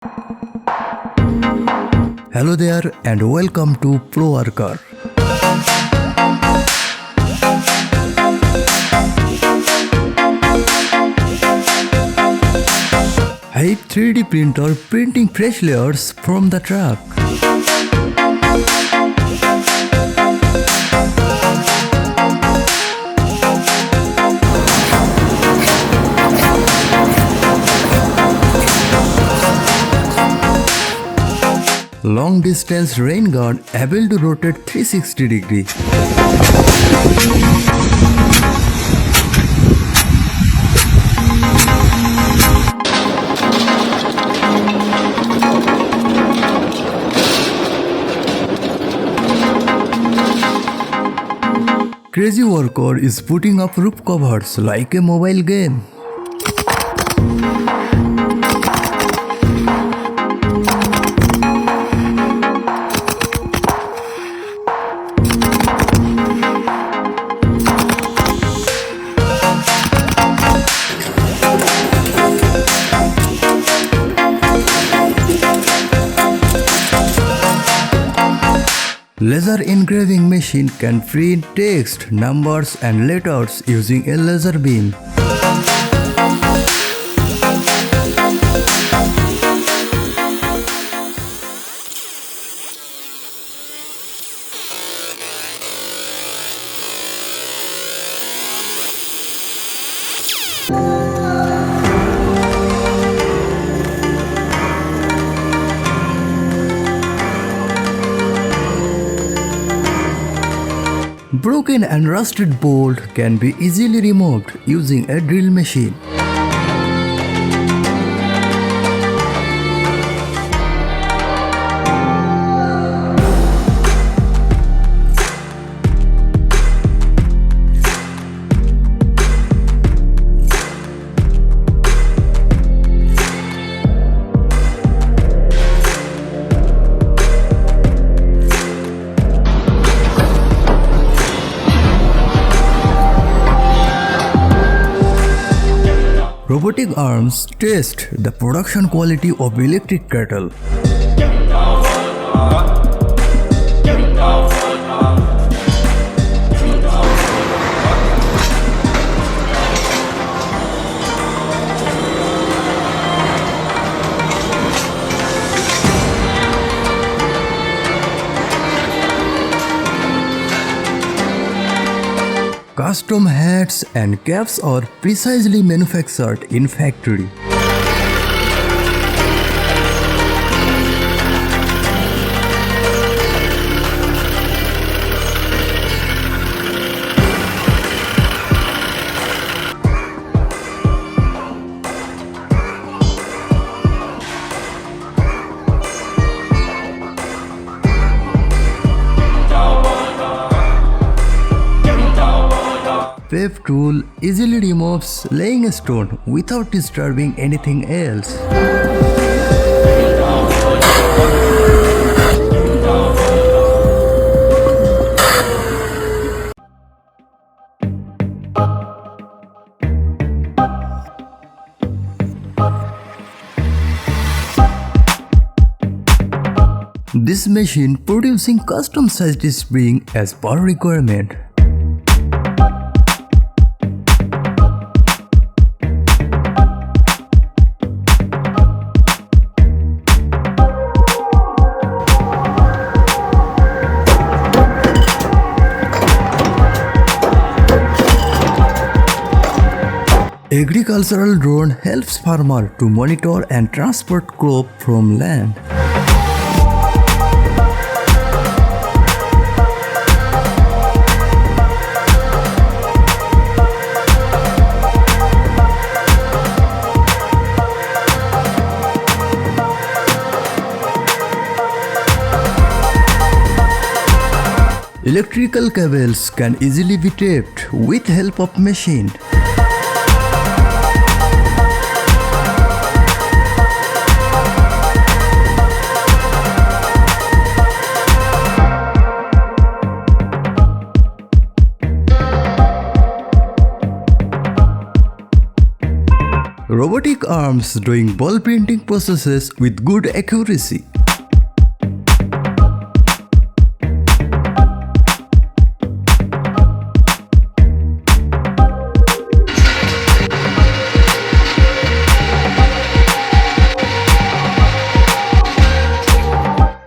Hello there and welcome to Pro Worker. Hype 3D printer printing fresh layers from the truck. Long distance rain guard able to rotate 360 degree. Crazy worker is putting up roof covers like a mobile game. Laser engraving machine can print text, numbers and letters using a laser beam. Broken and rusted bolt can be easily removed using a drill machine. Robotic arms test the production quality of electric kettle. Custom hats and caps are precisely manufactured in factory. Pave tool easily removes laying a stone without disturbing anything else. This machine producing custom sized spring as per requirement. Agricultural drone helps farmer to monitor and transport crop from land. Electrical cables can easily be taped with help of machine. robotic arms doing ball printing processes with good accuracy.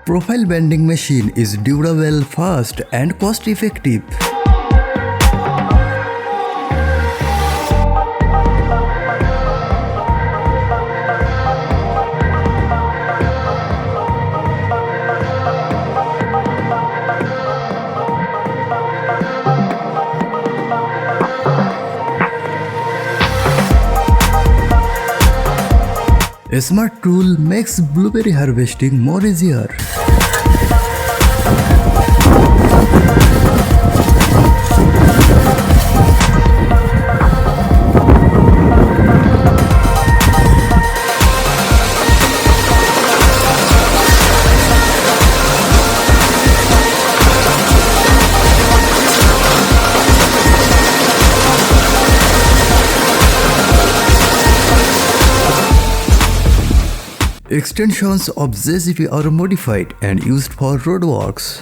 Profile bending machine is durable, fast and cost effective. A smart tool makes blueberry harvesting more easier. Extensions of JCP are modified and used for roadworks.